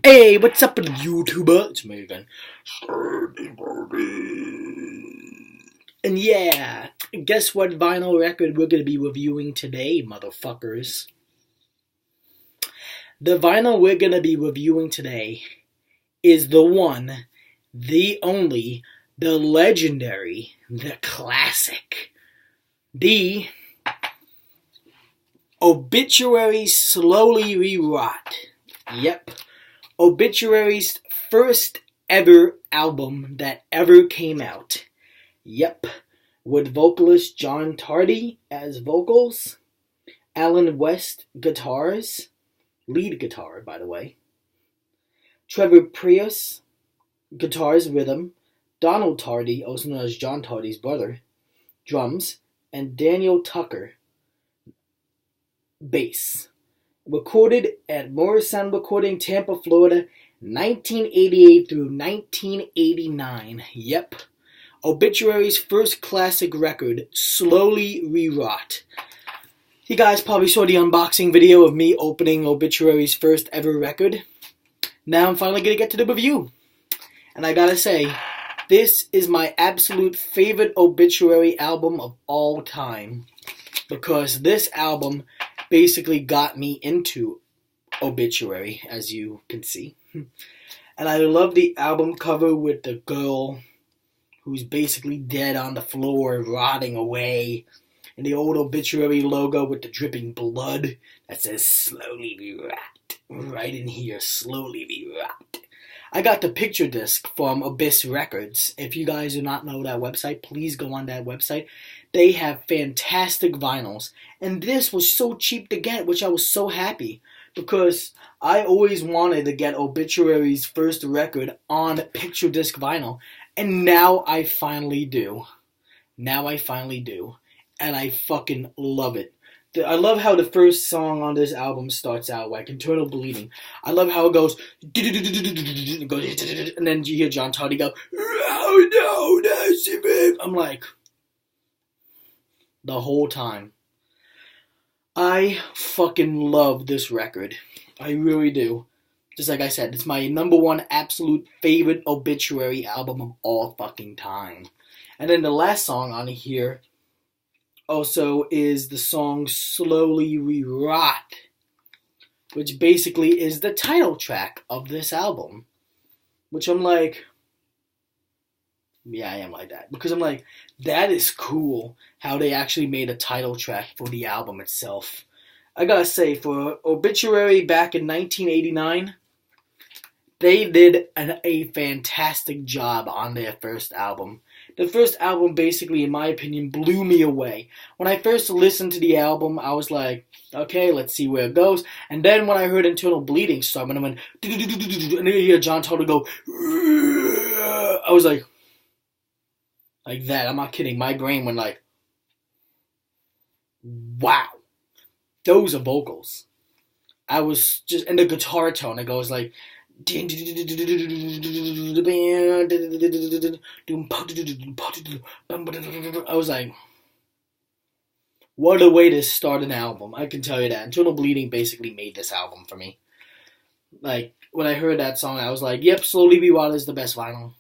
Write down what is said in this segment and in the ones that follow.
Hey, what's up, YouTuber? It's me again. And yeah, guess what vinyl record we're gonna be reviewing today, motherfuckers? The vinyl we're gonna be reviewing today is the one, the only, the legendary, the classic, the Obituary Slowly Rewrought. Yep. Obituary's first ever album that ever came out. Yep. With vocalist John Tardy as vocals, Alan West guitars, lead guitar, by the way, Trevor Prius guitars, rhythm, Donald Tardy, also known as John Tardy's brother, drums, and Daniel Tucker, bass. Recorded at Morris Sound Recording, Tampa, Florida, 1988 through 1989. Yep. Obituary's first classic record, Slowly Rewrought. You guys probably saw the unboxing video of me opening Obituary's first ever record. Now I'm finally going to get to the review. And I gotta say, this is my absolute favorite Obituary album of all time. Because this album basically got me into Obituary, as you can see. And I love the album cover with the girl who's basically dead on the floor, rotting away. And the old Obituary logo with the dripping blood that says slowly rewrought. Right in here, slowly rewrought. I got the picture disc from Abyss Records. If you guys do not know that website, please go on that website. They have fantastic vinyls. And this was so cheap to get, which I was so happy. Because I always wanted to get Obituary's first record on picture disc vinyl. And now I finally do. Now I finally do. And I fucking love it. I love how the first song on this album starts out like Internal Bleeding. I love how it goes, and then you hear John Tardy go, oh no, that's it. I'm like, the whole time. I fucking love this record. I really do. Just like I said, it's my number one absolute favorite Obituary album of all fucking time. And then the last song on here also is the song Slowly Rewrought, which basically is the title track of this album. Which I'm like, yeah, I am like that. Because I'm like, that is cool how they actually made a title track for the album itself. I gotta say, for Obituary back in 1989, they did a fantastic job on their first album. The first album basically, in my opinion, blew me away. When I first listened to the album, I was like, okay, let's see where it goes. And then when I heard Internal Bleeding start, and I went, and then you hear John Tardy go, I was like that. I'm not kidding. My brain went like, wow, those are vocals. I was just, and the guitar tone, it goes like, I was like, what a way to start an album. I can tell you that. Internal Bleeding basically made this album for me. Like, when I heard that song, I was like, yep, Slowly Rewrought is the best vinyl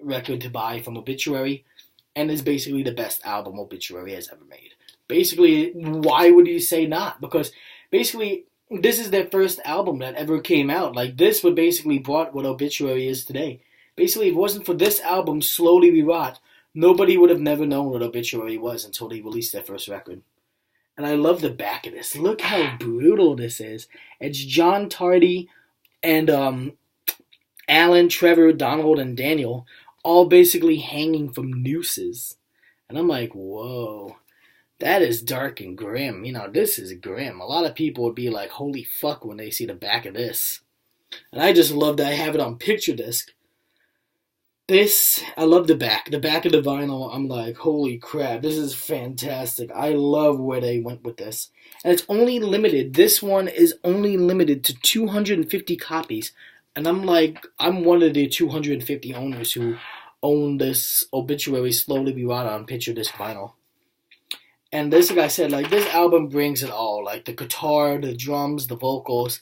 record to buy from Obituary, and is basically the best album Obituary has ever made. Basically, why would you say not? Because basically, this is their first album that ever came out. Like, this would basically brought what Obituary is today. Basically, if it wasn't for this album, Slowly Rewrought, nobody would have never known what Obituary was until they released their first record. And I love the back of this. Look how brutal this is. It's John Tardy and Alan, Trevor, Donald, and Daniel all basically hanging from nooses. And I'm like, whoa. That is dark and grim. You know, this is grim. A lot of people would be like, holy fuck, when they see the back of this. And I just love that I have it on picture disc. This, I love the back. The back of the vinyl, I'm like, holy crap, this is fantastic. I love where they went with this. And it's only limited. This one is only limited to 250 copies. And I'm like, I'm one of the 250 owners who own this Obituary Slowly Rewrought on picture disc vinyl. And this, like I said, like this album brings it all. Like the guitar, the drums, the vocals.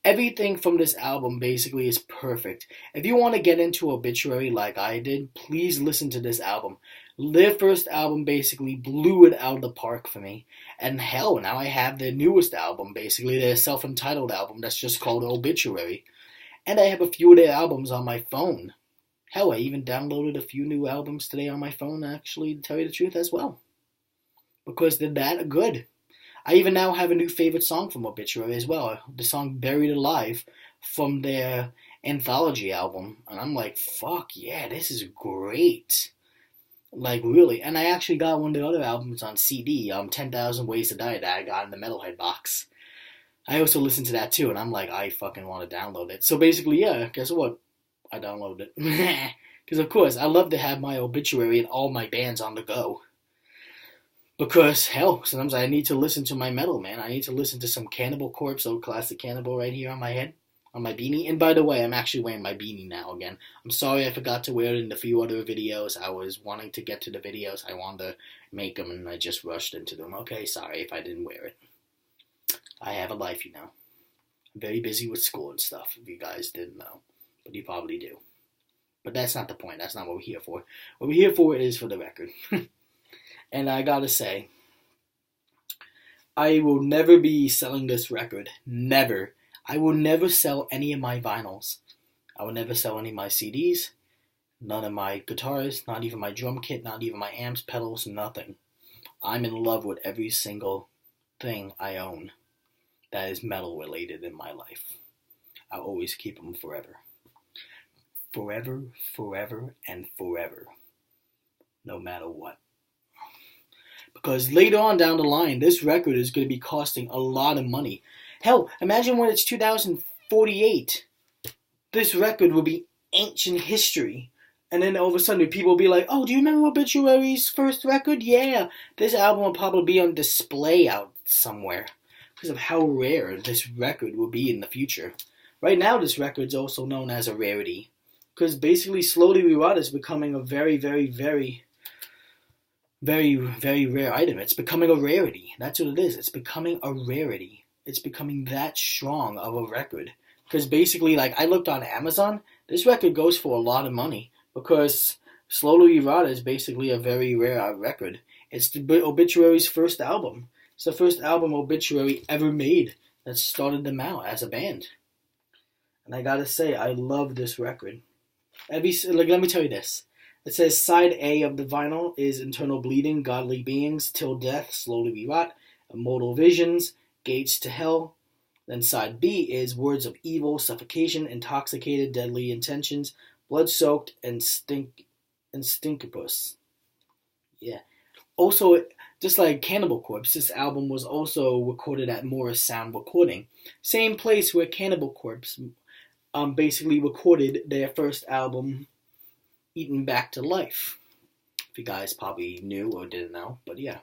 Everything from this album basically is perfect. If you want to get into Obituary like I did, please listen to this album. Their first album basically blew it out of the park for me. And hell, now I have their newest album, basically their self-entitled album that's just called Obituary. And I have a few of their albums on my phone. Hell, I even downloaded a few new albums today on my phone, actually, to tell you the truth as well. Because they're that good. I even now have a new favorite song from Obituary as well. The song Buried Alive from their anthology album. And I'm like, fuck yeah, this is great. Like, really. And I actually got one of the other albums on CD, 10,000 Ways to Die, that I got in the Metalhead box. I also listened to that too, and I'm like, I fucking want to download it. So basically, yeah, guess what? I downloaded it. Because, of course, I love to have my Obituary and all my bands on the go. Because, hell, sometimes I need to listen to my metal, man. I need to listen to some Cannibal Corpse, old classic Cannibal right here on my head, on my beanie. And by the way, I'm actually wearing my beanie now again. I'm sorry I forgot to wear it in a few other videos. I was wanting to get to the videos. I wanted to make them, and I just rushed into them. Okay, sorry if I didn't wear it. I have a life, you know. I'm very busy with school and stuff, if you guys didn't know. But you probably do. But that's not the point. That's not what we're here for. What we're here for is for the record. And I gotta say, I will never be selling this record. Never. I will never sell any of my vinyls. I will never sell any of my CDs. None of my guitars. Not even my drum kit. Not even my amps, pedals, nothing. I'm in love with every single thing I own that is metal related in my life. I'll always keep them forever. Forever, forever, and forever. No matter what. Because later on down the line, this record is going to be costing a lot of money. Hell, imagine when it's 2048. This record will be ancient history. And then all of a sudden people will be like, oh, do you remember Obituary's first record? Yeah, this album will probably be on display out somewhere. Because of how rare this record will be in the future. Right now, this record's also known as a rarity. Because basically, Slowly We Rot is becoming a very, very, very, very, very rare item. It's becoming a rarity. That's what it is. It's becoming a rarity. It's becoming that strong of a record. Because basically, like, I looked on Amazon, this record goes for a lot of money. Because Slowly We Rot is basically a very rare record. It's the Obituary's first album. It's the first album Obituary ever made that started them out as a band. And I gotta say, I love this record. Let me tell you this. It says side A of the vinyl is Internal Bleeding, Godly Beings, Till Death, Slowly We Rot, Immortal Visions, Gates to Hell. Then side B is Words of Evil, Suffocation, Intoxicated, Deadly Intentions, Blood Soaked, and Stinkipus. Yeah. Also, just like Cannibal Corpse, this album was also recorded at Morris Sound Recording. Same place where Cannibal Corpse basically recorded their first album, Eaten Back to Life. If you guys probably knew or didn't know, but yeah.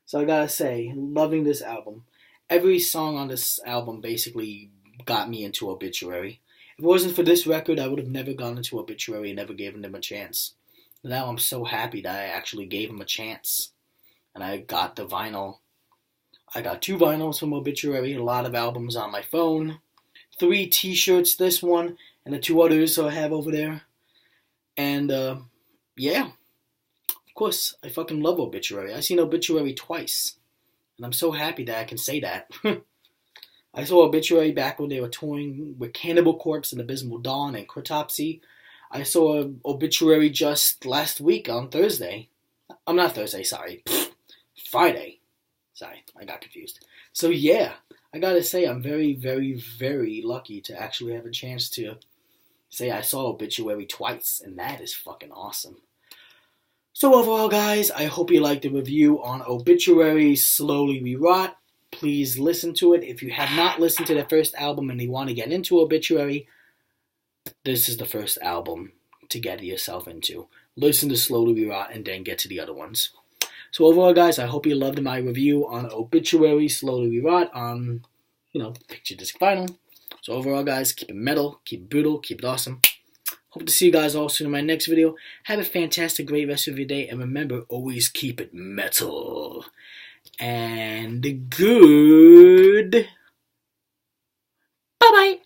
So I gotta say, loving this album. Every song on this album basically got me into Obituary. If it wasn't for this record, I would have never gone into Obituary and never given them a chance. Now I'm so happy that I actually gave them a chance. And I got the vinyl. I got 2 vinyls from Obituary, a lot of albums on my phone, 3 t-shirts, this one, and the 2 others I have over there. And, yeah. Of course, I fucking love Obituary. I've seen Obituary twice. And I'm so happy that I can say that. I saw Obituary back when they were touring with Cannibal Corpse and Abysmal Dawn and Cryptopsy. I saw Obituary just last week on Thursday. I'm not Thursday, sorry. Friday. Sorry, I got confused. So yeah, I gotta say I'm very, very, very lucky to actually have a chance to say I saw Obituary twice, and that is fucking awesome. So overall, guys, I hope you liked the review on Obituary Slowly We Rot. Please listen to it. If you have not listened to the first album and you want to get into Obituary, this is the first album to get yourself into. Listen to Slowly We Rot and then get to the other ones. So overall, guys, I hope you loved my review on Obituary Slowly We Rot on, Picture Disc Vinyl. So overall, guys, keep it metal, keep it brutal, keep it awesome. Hope to see you guys all soon in my next video. Have a fantastic, great rest of your day. And remember, always keep it metal. And good. Bye-bye.